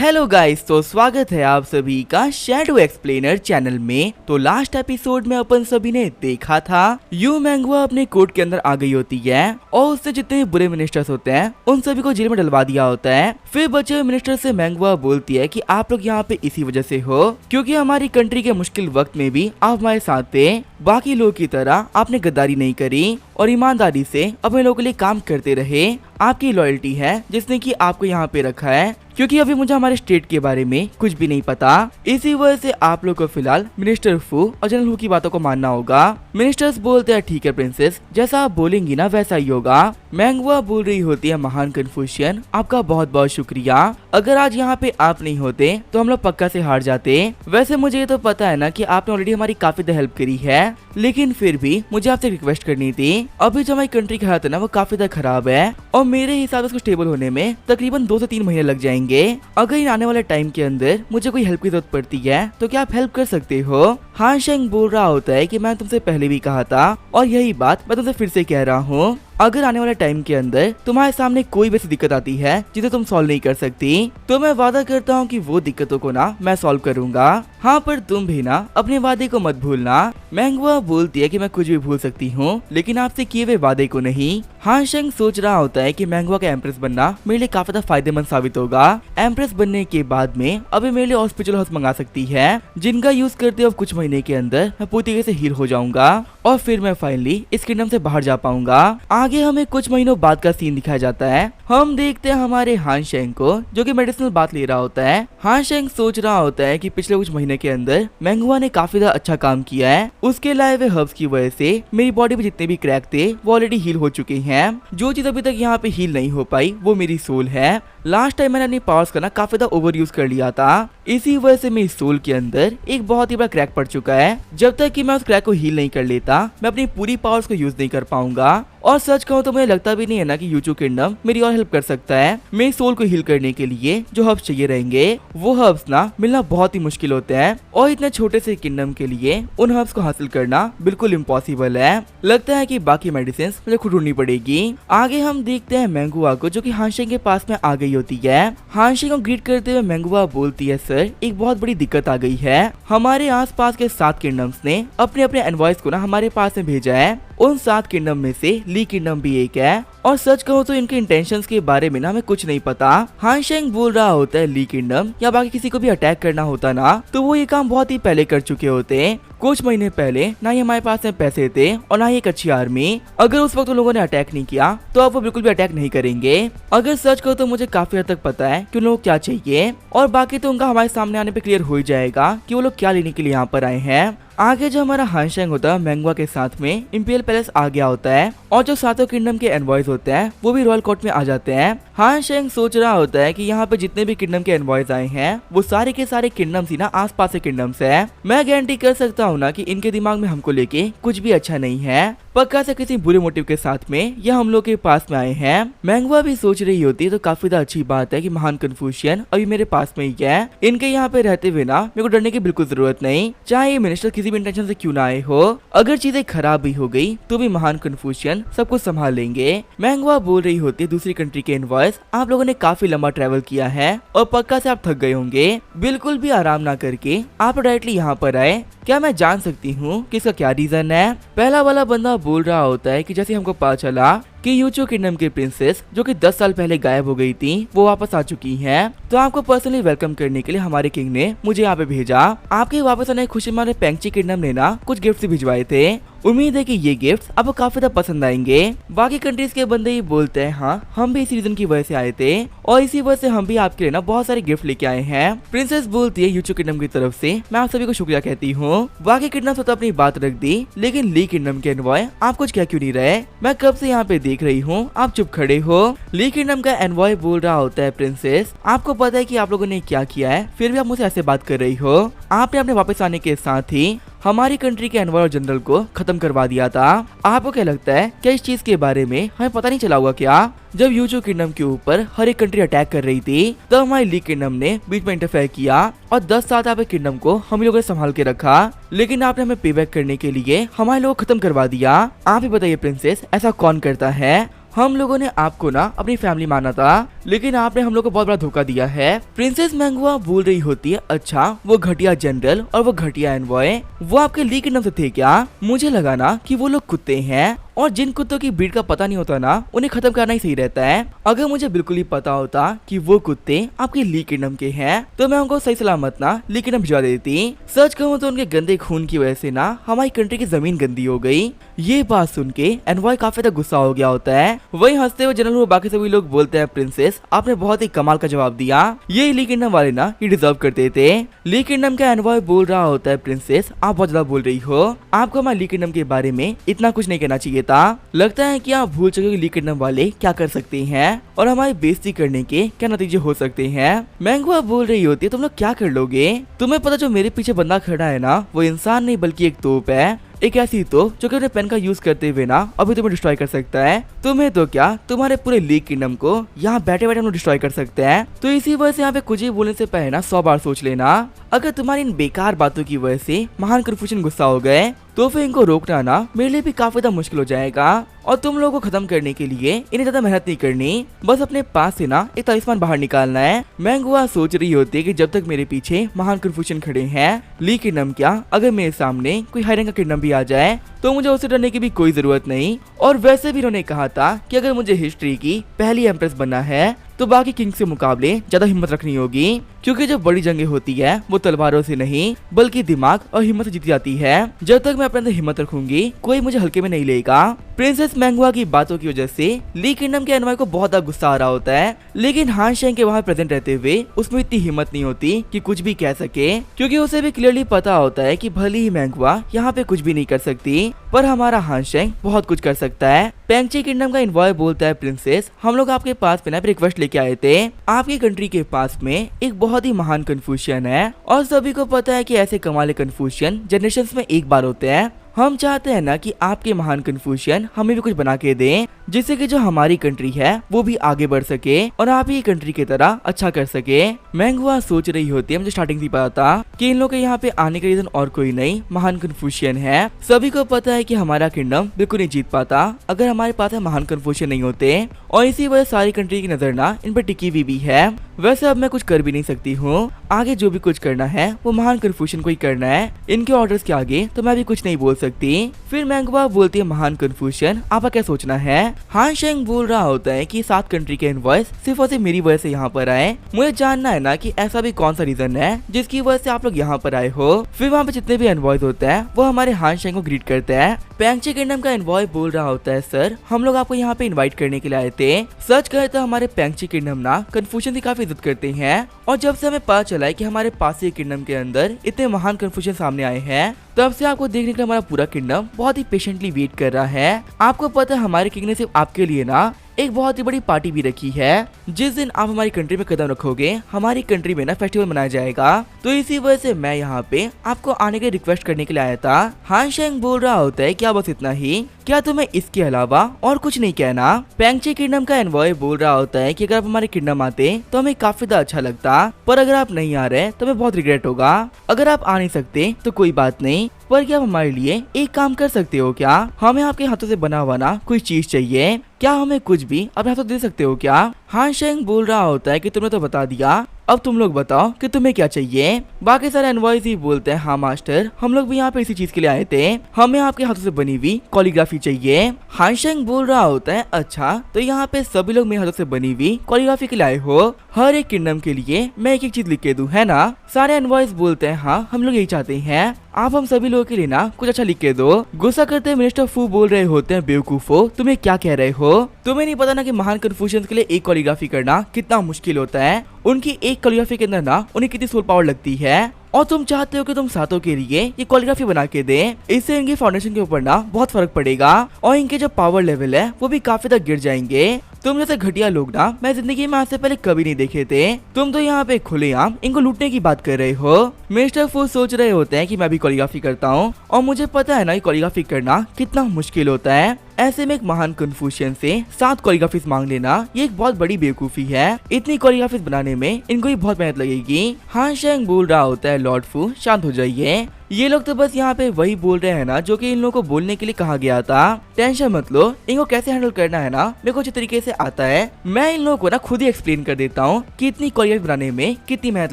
Hello guys, तो स्वागत है आप सभी का शैडो एक्सप्लेनर चैनल में। तो लास्ट एपिसोड में अपन सभी ने देखा था यू मैंगवा अपने कोर्ट के अंदर आ गई होती है और उससे जितने बुरे मिनिस्टर्स होते हैं उन सभी को जेल में डलवा दिया होता है। फिर बचे हुए मिनिस्टर से मैंगवा बोलती है कि आप लोग यहाँ पे इसी वजह से हो क्योंकि हमारी कंट्री के मुश्किल वक्त में भी आप हमारे साथ थे। बाकी लोगों की तरह आपने गद्दारी नहीं करी और ईमानदारी से अपने लोगों के लिए काम करते रहे। आपकी लॉयल्टी है जिसने कि आपको यहाँ पे रखा है, क्योंकि अभी मुझे हमारे स्टेट के बारे में कुछ भी नहीं पता। इसी वजह से आप लोग को फिलहाल मिनिस्टर फू और जनरल हू की बातों को मानना होगा। मिनिस्टर्स बोलते हैं ठीक है प्रिंसेस, जैसा आप बोलेंगी ना वैसा ही होगा। मैंगवा बोल रही होती है महान कन्फ्यूशियन, आपका बहुत बहुत शुक्रिया। अगर आज यहाँ पे आप नहीं होते तो हम लोग पक्का से हार जाते। वैसे मुझे ये तो पता है ना कि आपने ऑलरेडी हमारी काफी हेल्प करी है, लेकिन फिर भी मुझे आपसे रिक्वेस्ट करनी थी। अभी जो हमारी कंट्री की हालत है ना वो काफी ज्यादा खराब है और मेरे हिसाब से उसको स्टेबल होने में तकरीबन 2 से 3 महीने लग जाएंगे। अगर इन आने वाले टाइम के अंदर मुझे कोई हेल्प की जरूरत पड़ती है तो क्या आप हेल्प कर सकते हो? हान शेंग बोल रहा होता है कि मैं तुमसे पहले भी कहा था और यही बात मैं तुमसे फिर से कह रहा हूँ। अगर आने वाले टाइम के अंदर तुम्हारे सामने कोई भी ऐसी दिक्कत आती है जिसे तुम सॉल्व नहीं कर सकती तो मैं वादा करता हूँ कि वो दिक्कतों को ना मैं सॉल्व करूंगा। हाँ, पर तुम भी ना अपने वादे को मत भूलना। मैंगवा बोलती है कि मैं कुछ भी भूल सकती हूँ लेकिन आपसे किए हुए वादे को नहीं। हान शेंग सोच रहा होता है कि मैंगवा का एम्प्रेस बनना मेरे लिए काफी ज्यादा फायदेमंद साबित होगा। एम्प्रेस बनने के बाद में अभी मेरे लिए हॉस्पिटल हाउस मंगा सकती है जिनका यूज करते हुए कुछ महीने के अंदर मैं पूरी तरीके से हील हो जाऊंगा और फिर मैं फाइनली इस किंगडम से बाहर जा पाऊंगा। आगे हमें कुछ महीनों बाद का सीन दिखाया जाता है। हम देखते हैं हमारे हान शेंग को जो कि मेडिसिनल बात ले रहा होता है। हान शेंग सोच रहा होता है कि पिछले कुछ महीने के अंदर मैंगवा ने काफी ज्यादा अच्छा काम किया है। उसके लाए हुए हर्ब्स की वजह से मेरी बॉडी में जितने भी क्रैक थे वो ऑलरेडी हील हो चुके हैं। जो चीज अभी तक यहाँ पे हील नहीं हो पाई वो मेरी सोल है। लास्ट टाइम मैंने अपनी पावर्स का ना काफी ज्यादा ओवर यूज कर लिया था, इसी वजह से मेरी सोल के अंदर एक बहुत ही बड़ा क्रैक पड़ चुका है। जब तक कि मैं उस क्रैक को हील नहीं कर लेता मैं अपनी पूरी पावर्स को यूज नहीं कर पाऊंगा। और सच कहूँ तो मुझे लगता भी नहीं है ना कि यूचू किंगडम मेरी और हेल्प कर सकता है। मेरी सोल को हील करने के लिए जो हर्ब्स चाहिए रहेंगे वो हर्ब्स ना मिलना बहुत ही मुश्किल होते हैं और इतने छोटे से किंगडम के लिए उन हर्ब्स को हासिल करना बिल्कुल इम्पॉसिबल है। लगता है कि बाकी मेडिसिन मुझे खुद ढूंढनी पड़ेगी। आगे हम देखते हैं मैंगुआ को जो कि हान शेंग के पास में आ गई होती है। हान शेंग को ग्रीट करते हुए मैंगुआ बोलती है सर, एक बहुत बड़ी दिक्कत आ गई है। हमारे आसपास के 7 किंगडम्स ने अपने अपने एनवॉइस को ना हमारे पास में भेजा है। उन 7 किंगडम में से ली किंगडम भी एक है और सच कहूँ तो इनके इंटेंशंस के बारे में ना हमें कुछ नहीं पता। हान शेंग बोल रहा होता है ली किंगडम या बाकी किसी को भी अटैक करना होता ना तो वो ये काम बहुत ही पहले कर चुके होते। कुछ महीने पहले ना ही हमारे पास में पैसे थे और ना ही एक अच्छी आर्मी। अगर उस वक्त उन लोगों ने अटैक नहीं किया तो अब वो बिल्कुल भी अटैक नहीं करेंगे। अगर सच कहो तो मुझे काफी हद तक पता है कि उन लोगों को क्या चाहिए और बाकी तो उनका हमारे सामने आने पे क्लियर हो ही जाएगा कि वो लोग क्या लेने के लिए यहाँ पर आए हैं। आगे जो हमारा हान शेंग होता है मैंगवा के साथ में इंपीरियल पैलेस आ गया होता है और जो 7 किंगडम के एनवॉयज होते हैं वो भी रॉयल कोर्ट में आ जाते हैं। हान शेंग सोच रहा होता है कि यहाँ पे जितने भी किंगडम के एनवॉयज आए हैं वो सारे के सारे किंगडम्स ही ना आसपास के किंगडम्स है। मैं गारंटी कर सकता हूँ ना कि इनके दिमाग में हमको लेके कुछ भी अच्छा नहीं है। पक्का से किसी बुरे मोटिव के साथ में यह हम लोग के पास में आए हैं। मैंगवा भी सोच रही होती है तो काफी ज्यादा अच्छी बात है कि महान कन्फ्यूशियन अभी मेरे पास में ही है। इनके यहाँ पे रहते हुए ना मेरे को डरने की बिल्कुल जरूरत नहीं, चाहे ये मिनिस्टर किसी भी इंटेंशन से क्यों ना आए हो। अगर चीजें खराब भी हो गई तो भी महान कन्फ्यूशियन सब कुछ संभाल लेंगे। मैंगवा बोल रही होती है दूसरी कंट्री के इनवॉइस, आप लोगों ने काफी लंबा ट्रेवल किया है और पक्का से आप थक गए होंगे। बिल्कुल भी आराम ना करके आप डायरेक्टली यहाँ पर आए। क्या मैं जान सकती हूँ कि इसका क्या रीजन है? पहला वाला बंदा बोल रहा होता है कि जैसे हमको पता चला कि यूचू किंगडम की प्रिंसेस जो कि 10 साल पहले गायब हो गई थी वो वापस आ चुकी हैं, तो आपको पर्सनली वेलकम करने के लिए हमारे किंग ने मुझे यहाँ पे भेजा। आपके वापस आने की खुशी में हमारे पेंगची किंगडम ने ना कुछ गिफ्ट भिजवाए थे। उम्मीद है कि ये गिफ्ट्स आपको काफी ज्यादा पसंद आएंगे। बाकी कंट्रीज के बंदे ही बोलते हैं हाँ हम भी इसी रीजन की वजह से आए थे और इसी वजह से हम भी आपके लिए ना बहुत सारे गिफ्ट लेके आए हैं। प्रिंसेस बोलती है यूचू किंगडम की तरफ से मैं आप सभी को शुक्रिया कहती हूँ। बाकी किंगडम तो अपनी बात रख दी लेकिन ली किंगडम के एनवॉय आप कुछ क्या क्यों नहीं रहे? मैं कब से यहाँ पे देख रही हूँ, आप चुप खड़े हो। ली किंगडम का एनवॉय बोल रहा होता है प्रिंसेस आपको पता है कि आप लोगों ने क्या किया है फिर भी आप मुझसे ऐसे बात कर रही हो। आपने अपने वापस आने के साथ ही हमारी कंट्री के एनवॉय और जनरल को खत्म करवा दिया था। आपको क्या लगता है क्या इस चीज के बारे में हमें पता नहीं चला होगा क्या? जब यूचू किंगडम के ऊपर हर एक कंट्री अटैक कर रही थी तब हमारी ली किंगडम ने बीच में इंटरफेयर किया और 10 साल आपके किंगडम को हम लोगों ने संभाल के रखा, लेकिन आपने हमें पे बैक करने के लिए हमारे लोग खत्म करवा दिया। आप ही बताइए प्रिंसेस ऐसा कौन करता है? हम लोगों ने आपको ना अपनी फैमिली माना था, लेकिन आपने हम लोग को बहुत बड़ा धोखा दिया है। प्रिंसेस मैंगुआ बोल रही होती है, अच्छा वो घटिया जनरल और वो घटिया एनवॉय वो आपके ली किंगडम से थे क्या? मुझे लगा ना कि वो लोग कुत्ते हैं और जिन कुत्तों की ब्रीड का पता नहीं होता ना उन्हें खत्म करना ही सही रहता है। अगर मुझे बिल्कुल ही पता होता कि वो कुत्ते आपके ली किंगडम के हैं तो मैं उनको सही सलामत ना ली किंगडम भिजवा देती। सच कहूँ तो उनके गंदे खून की वजह से ना हमारी कंट्री की जमीन गंदी हो गई। ये बात सुन के एनवॉय काफी तक गुस्सा हो गया होता है। वही हंसते हुए जनरल वो बाकी सभी लोग बोलते हैं, प्रिंसेस आपने बहुत ही कमाल का जवाब दिया, ये ली किंगडम वाले ना ये डिजर्व करते थे। ली किंगडम का एनवॉय बोल रहा होता है, प्रिंसेस आप बहुत ज्यादा बोल रही हो, आपको हमारे ली किंगडम के बारे में इतना कुछ नहीं कहना चाहिए था। लगता है कि आप भूल चुके ली किंगडम वाले क्या कर सकते हैं और हमारी बेइज्जती करने के क्या नतीजे हो सकते हैं। मैंगुआ बोल रही होती है, तुम लोग क्या कर लोगे? तुम्हें पता जो मेरे पीछे बंदा खड़ा है ना वो इंसान नहीं बल्कि एक तोप है, एक ऐसी तो जो कि अपने पेन का यूज करते हुए ना अभी तुम्हें डिस्ट्रॉय कर सकता है। तुम्हें तो क्या तुम्हारे पूरे लीग किंगडम को यहाँ बैठे बैठे हम लोग डिस्ट्रॉय कर सकते हैं। तो इसी वजह से यहाँ पे कुछ ही बोलने से पहले ना 100 बार सोच लेना। अगर तुम्हारी इन बेकार बातों की वजह से महान कन्फ्यूशन गुस्सा हो गए तो फिर इनको रोकना ना मेरे लिए भी काफी ज्यादा मुश्किल हो जाएगा और तुम लोगों को खत्म करने के लिए इन्हें ज्यादा मेहनत नहीं करनी, बस अपने पास से ना एक तलिस्मान बाहर निकालना है। मैंगुआ सोच रही होती है कि जब तक मेरे पीछे महान कन्फ्यूशन खड़े हैं ली किंगडम क्या अगर मेरे सामने कोई हाई रैंक का किंगडम भी आ जाए तो मुझे उसे डरने की भी कोई जरूरत नहीं। और वैसे भी उन्होंने कहा था कि अगर मुझे हिस्ट्री की पहली एम्प्रेस बनना है तो बाकी किंग से मुकाबले ज्यादा हिम्मत रखनी होगी, क्योंकि जब बड़ी जंगें होती है वो तलवारों से नहीं बल्कि दिमाग और हिम्मत से जीती जाती है। जब तक मैं अपने अंदर हिम्मत रखूंगी कोई मुझे हल्के में नहीं लेगा। प्रिंसेस मैंगुआ की बातों की वजह से ली किंगडम के एनवॉय को बहुत ज्यादा गुस्सा आ रहा होता है, लेकिन हान शेंग के वहाँ प्रेजेंट रहते हुए उसमें इतनी हिम्मत नहीं होती कि कुछ भी कह सके, क्योंकि उसे भी क्लियरली पता होता है कि भले ही मैंगुआ यहाँ पे कुछ भी नहीं कर सकती पर हमारा हान शेंग बहुत कुछ कर सकता है। पेंगची किंगडम का एनवॉय बोलता है, प्रिंसेस हम लोग आपके पास में ना रिक्वेस्ट लेके आए थे। आपकी कंट्री के पास में एक बहुत ही महान कन्फ्यूशियन है और सभी को पता है कि ऐसे कमाले कन्फ्यूशियन जनरेशंस में एक बार होते हैं। हम चाहते हैं ना कि आपके महान कन्फ्यूशियन हमें भी कुछ बना के दें जिससे कि जो हमारी कंट्री है वो भी आगे बढ़ सके और आप ही कंट्री की तरह अच्छा कर सके। मैंगुआ सोच रही होती है, मुझे स्टार्टिंग से पता था कि इन लोगों के यहाँ पे आने का रीजन और कोई नहीं महान कन्फ्यूशियन है। सभी को पता है कि हमारा किंगडम बिल्कुल नहीं जीत पाता अगर हमारे पास महान कन्फ्यूशियन नहीं होते और इसी वजह सारी कंट्री की नजर ना इन पर टिकी हुई भी है। वैसे अब मैं कुछ कर भी नहीं सकती हूँ, आगे जो भी कुछ करना है वो महान कन्फ्यूशियन को ही करना है, इनके ऑर्डर्स के आगे तो मैं भी कुछ नहीं बोल सकती। फिर मैंगुआ बोलती है, महान कन्फ्यूशियन आपका क्या सोचना है? हान शेंग बोल रहा होता है कि 7 कंट्री के इनवॉइस सिर्फ और सिर्फ मेरी वजह से यहाँ पर आए। मुझे जानना है ना कि ऐसा भी कौन सा रीजन है जिसकी वजह से आप लोग यहाँ पर आए हो। फिर वहाँ पे जितने भी इनवॉइस होते हैं वो हमारे हान शेंग को ग्रीट करते हैं। पेंगची किंगडम का इनवॉय बोल रहा होता है, सर हम लोग आपको यहाँ पे इनवाइट करने के लिए आए थे। सच कहे तो हमारे पेंगची किंगडम ना कन्फ्यूशन की काफी इज्जत करते हैं और जब से हमें पता चला है कि हमारे पास ही किंगडम के अंदर इतने महान कन्फ्यूशन सामने आए हैं तब से आपको देखने के लिए हमारा पूरा किंगडम बहुत ही पेशेंटली वेट कर रहा है। आपको पता है हमारे किंग ने सिर्फ आपके लिए ना एक बहुत ही बड़ी पार्टी भी रखी है। जिस दिन आप हमारी कंट्री में कदम रखोगे हमारी कंट्री में ना फेस्टिवल मनाया जाएगा, तो इसी वजह से मैं यहाँ पे आपको आने के रिक्वेस्ट करने के लिए आया था। हान शेंग बोल रहा होता है, क्या बस इतना ही? क्या तुम्हें इसके अलावा और कुछ नहीं कहना? पेंगची किंगडम का एनवॉय बोल रहा होता है कि अगर आप हमारे किंगडम आते तो हमें काफी ज्यादा अच्छा लगता, पर अगर आप नहीं आ रहे तो हमें बहुत रिग्रेट होगा। अगर आप आ नहीं सकते तो कोई बात नहीं, पर क्या आप हमारे लिए एक काम कर सकते हो क्या? हमें आपके हाथों से बना हुआ ना कोई चीज चाहिए, क्या हमें कुछ भी अपने हाथों दे सकते हो क्या? हान शेंग बोल रहा होता है कि तुमने तो बता दिया, अब तुम लोग बताओ कि तुम्हें क्या चाहिए। बाकी सारे एनवॉयज ही बोलते हैं, हाँ मास्टर हम लोग भी यहाँ पे इसी चीज के लिए आए थे, हमें आपके हाथों से बनी हुई कॉलीग्राफी चाहिए। हान शेंग बोल रहा होता है, अच्छा तो यहाँ पे सभी लोग मेरे हाथों से बनी हुई कॉलीग्राफी के लिए आए हो, हर एक किंगडम के लिए मैं एक एक चीज लिख के दूं, है ना? सारे एनवॉयज बोलते हैं, हाँ हम लोग यही चाहते हैं, आप हम सभी लोगों के लिए ना कुछ अच्छा लिख के दो। गुस्सा करते मिनिस्टर फू बोल रहे होते हैं, बेवकूफो तुम्हें क्या कह रहे हो? तुम्हें नहीं पता ना कि महान कन्फ्यूशियंस के लिए एक कॉलीग्राफी करना कितना मुश्किल होता है। उनकी एक कॉलीग्राफी के अंदर ना उन्हें कितनी सोल पावर लगती है, और तुम चाहते हो कि तुम सातों के लिए ये कॉलीग्राफी बना के दें। इससे इनकी फाउंडेशन के ऊपर ना बहुत फर्क पड़ेगा और इनके जो पावर लेवल है वो भी काफी तक गिर जाएंगे। तुम जैसे घटिया लोग ना मैं जिंदगी में आज से पहले कभी नहीं देखे थे। तुम तो यहाँ पे खुलेआम इनको लूटने की बात कर रहे हो। मिस्टर फू सोच रहे होते हैं कि मैं भी कोरियोग्राफी करता हूँ और मुझे पता है ना ये कोरियोग्राफी करना कितना मुश्किल होता है। ऐसे में एक महान कन्फ्यूशियन से 7 कोरियोग्राफीज मांग लेना ये एक बहुत बड़ी बेवकूफी है। इतनी कोरियोग्राफीज बनाने में इनको ही बहुत मेहनत लगेगी। हान शेंग बोल रहा होता है, लॉर्ड फू शांत हो जाइए, ये लोग तो बस यहाँ पे वही बोल रहे हैं ना जो कि इन लोगों को बोलने के लिए कहा गया था। टेंशन मत लो, इनको कैसे हैंडल करना है ना मेरे को अच्छे तरीके से आता है। मैं इन लोगों को ना खुद ही एक्सप्लेन कर देता हूँ कि इतनी कोरियोग्राफी बनाने में कितनी मेहनत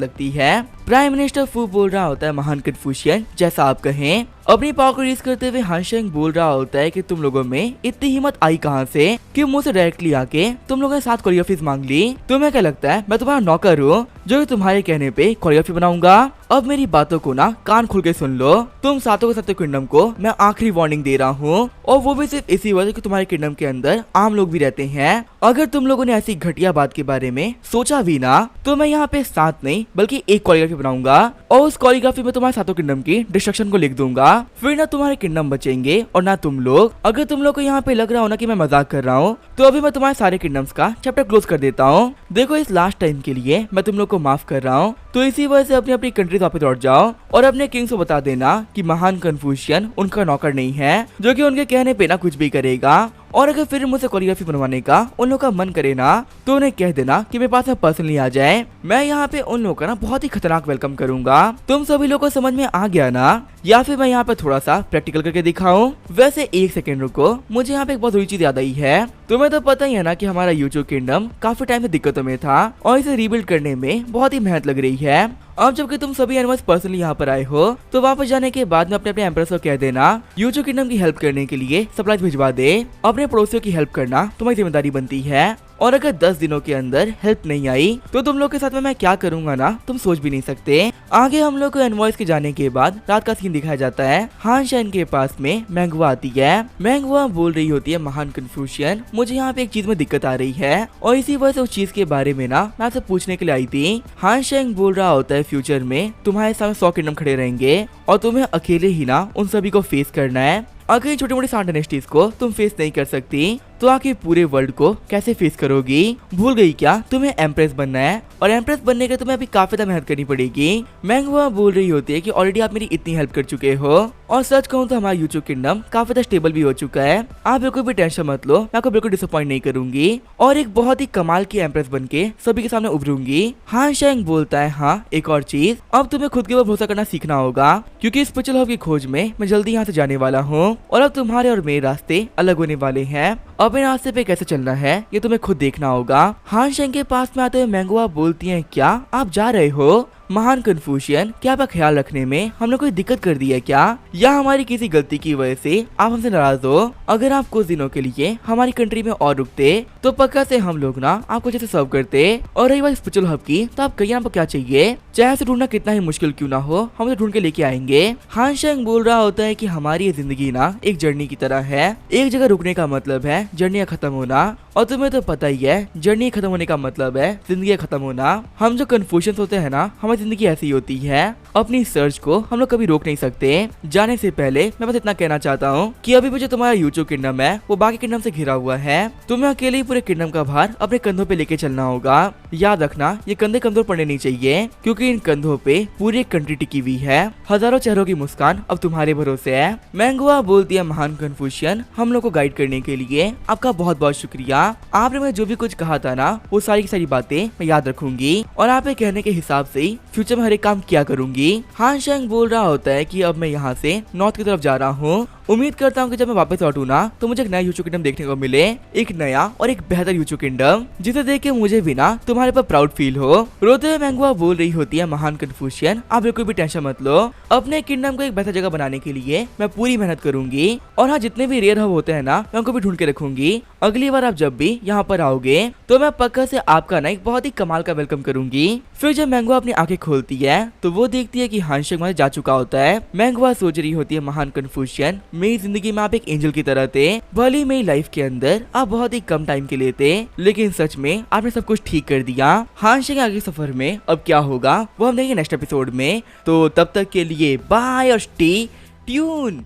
लगती है। प्राइम मिनिस्टर फू बोल रहा होता है महान कन्फ्यूशियन, जैसा आप कहें। अपनी पावर को यूज करते हुए हानशेंग बोल रहा होता है कि तुम लोगों में इतनी हिम्मत आई कहां से कि मुझसे डायरेक्टली आके तुम लोगों ने साथ कोरियोग्राफीज मांग ली। तुम्हें क्या लगता है मैं तुम्हारा नौकर हूँ जो कि तुम्हारे कहने पे कोरियोग्राफी बनाऊंगा? अब मेरी बातों को ना कान खोल के सुन लो। तुम सातों के सातों किंगडम को मैं आखिरी वार्निंग दे रहा हूँ, और वो भी सिर्फ इसी वजह कि तुम्हारे किंगडम के अंदर आम लोग भी रहते हैं। अगर तुम लोगों ने ऐसी घटिया बात के बारे में सोचा भी ना तो मैं यहाँ पे 7 नहीं बल्कि 1 कोरियोग्राफी बनाऊंगा, और उस कोरियोग्राफी में तुम्हारे सातों किंगडम की डिस्ट्रक्शन को लिख दूंगा। फिर ना तुम्हारे किंगडम बचेंगे और ना तुम लोग। अगर तुम लोग को यहाँ पे लग रहा हो ना कि मैं मजाक कर रहा हूँ तो अभी मैं तुम्हारे सारे किंगडम्स का चैप्टर क्लोज कर देता हूँ। देखो इस लास्ट टाइम के लिए मैं तुम लोग को माफ कर रहा हूँ, तो इसी वजह से अपनी अपनी कंट्री वापस लौट जाओ और अपने किंग्स को बता देना कि महान कन्फ्यूशियन उनका नौकर नहीं है जो कि उनके कहने पे ना कुछ भी करेगा। और अगर फिर मुझसे कोरियोग्राफी बनवाने का उन लोगों का मन करे ना तो उन्हें कह देना कि मेरे पास में पर्सनली आ जाए। मैं यहाँ पे उन लोगों का ना बहुत ही खतरनाक वेलकम करूंगा। तुम सभी लोगों को समझ में आ गया ना? या फिर मैं यहाँ पे थोड़ा सा प्रैक्टिकल करके दिखाऊं? वैसे 1 सेकेंड रुको, मुझे यहाँ पे एक बहुत बुरी चीज याद आई है। तुम्हें तो पता ही है ना कि हमारा यूचू किंगडम काफी टाइम से दिक्कतों में था और इसे रीबिल्ड करने में बहुत ही मेहनत लग रही है। अब जबकि तुम सभी एनिमल्स पर्सनली यहाँ पर आए हो तो वापस जाने के बाद में अपने अपने एम्प्रेस को कह देना यूचू किंगडम की हेल्प करने के लिए सप्लाईज भिजवा दे। अपने पड़ोसियों की हेल्प करना तुम्हारी जिम्मेदारी बनती है, और अगर 10 दिनों के अंदर हेल्प नहीं आई तो तुम लोग के साथ में मैं क्या करूंगा ना तुम सोच भी नहीं सकते। आगे हम लोग को एनवॉइस के जाने के बाद रात का सीन दिखाया जाता है। हानशेन के पास में मैंगवा आती है। मैंगवा बोल रही होती है महान कन्फ्यूशियन, मुझे यहाँ पे एक चीज में दिक्कत आ रही है और इसी वजह से उस चीज के बारे में ना मैं आपसे पूछने के लिए आई थी। हानशेन बोल रहा होता है फ्यूचर में तुम्हारे सामने 100 किंगडम खड़े रहेंगे और तुम्हें अकेले ही ना उन सभी को फेस करना है। अगर छोटी मोटी सात डायनेस्टीज को तुम फेस नहीं कर सकती तो आखिर पूरे वर्ल्ड को कैसे फेस करोगी? भूल गई क्या तुम्हें एम्प्रेस बनना है, और एम्प्रेस बनने के तुम्हें अभी काफी ज्यादा मेहनत करनी पड़ेगी। मैंगवा बोल रही होती है कि ऑलरेडी आप मेरी इतनी हेल्प कर चुके हो, और सच कहूँ तो हमारा यूचू किंगडम काफी ज्यादा स्टेबल भी हो चुका है। आप बिल्कुल भी टेंशन मत लो, मैं आपको बिल्कुल डिसअपॉइंट नहीं करूंगी और एक बहुत ही कमाल की एम्प्रेस बन के सभी के सामने उभरूंगी। हानशेंग बोलता है हाँ एक और चीज, अब तुम्हें खुद के ऊपर भरोसा करना सीखना होगा क्योंकि इस स्पिरिचुअल हब की खोज में मैं जल्दी यहाँ से जाने वाला हूँ और अब तुम्हारे और मेरे रास्ते अलग होने वाले हैं। अब इन रास्ते पे कैसे चलना है ये तुम्हें खुद देखना होगा। हानशेंग के पास में आते हुए मैंगवा बोलती हैं क्या आप जा रहे हो? महान कन्फ्यूशियन, क्या आपका ख्याल रखने में हमने कोई दिक्कत कर दी है क्या, या हमारी किसी गलती की वजह से आप हमसे नाराज हो? अगर आप कुछ दिनों के लिए हमारी कंट्री में और रुकते तो पक्का से हम लोग ना आपको जैसे सर्व करते। और रही बात स्पिरिचुअल हब की तो आप कहीं आपको क्या चाहिए, चाहे उसे ढूंढना कितना ही मुश्किल क्यों ना हो हम उसे ढूंढ के लेके आएंगे। हानशेंग बोल रहा होता है कि हमारी ये जिंदगी ना एक जर्नी की तरह है, एक जगह रुकने का मतलब है जर्नी का खत्म होना, और तुम्हें तो पता ही है जर्नी खत्म होने का मतलब है जिंदगी खत्म होना। हम जो कन्फ्यूजन होते हैं ना हमारी जिंदगी ऐसी होती है, अपनी सर्च को हम लोग कभी रोक नहीं सकते। जाने से पहले मैं बस इतना कहना चाहता हूँ कि अभी भी जो तुम्हारा यूचू किंगडम है वो बाकी किंगडम से घिरा हुआ है, तुम्हें अकेले ही पूरे किंगडम का भार अपने कंधों पे लेके चलना होगा। याद रखना ये कंधे कमजोर पड़ने नहीं चाहिए क्योंकि इन कंधों पे पूरी एक कंट्री टिकी हुई है। हजारों चेहरों की मुस्कान अब तुम्हारे भरोसे है। मैंगवा बोलती है महान कन्फ्यूशियन, हम लोग को गाइड करने के लिए आपका बहुत बहुत शुक्रिया। आपने मुझे जो भी कुछ कहा था ना वो सारी की सारी बातें मैं याद रखूंगी और आपके कहने के हिसाब से ही फ्यूचर में हर एक काम किया करूंगी। हानशेंग बोल रहा होता है कि अब मैं यहाँ से नॉर्थ की तरफ जा रहा हूँ। उम्मीद करता हूँ कि जब मैं वापस लौटूं ना तो मुझे एक नया यूचू किंगडम देखने को मिले, एक नया और एक बेहतर यूचू किंगडम जिसे देख के मुझे भी ना तुम्हारे पर प्राउड फील हो। रोते हुए मैंगवा बोल रही होती है महान कन्फ्यूशियन, आप बिल्कुल भी टेंशन मत लो, अपने किंगडम को एक बेहतर जगह बनाने के लिए मैं पूरी मेहनत करूंगी, और हाँ जितने भी रेयर हब होते हैं ना मैं उनको भी ढूंढ के रखूंगी। अगली बार आप जब भी यहाँ पर आओगे तो मैं पक्का से आपका ना एक बहुत ही कमाल का वेलकम करूंगी। फिर जब मैंगवा अपनी आंखें खोलती है तो वो देखती है कि हानशेंग वहां जा चुका होता है। मैंगवा सोच रही होती है महान कन्फ्यूशियन, मेरी जिंदगी में आप एक एंजल की तरह थे, भले मेरी लाइफ के अंदर आप बहुत ही कम टाइम के लिए थे, लेकिन सच में आपने सब कुछ ठीक कर दिया। हानशेंग आगे सफर में अब क्या होगा वो हम देखेंगे नेक्स्ट एपिसोड में। तो तब तक के लिए बाय और स्टे ट्यून।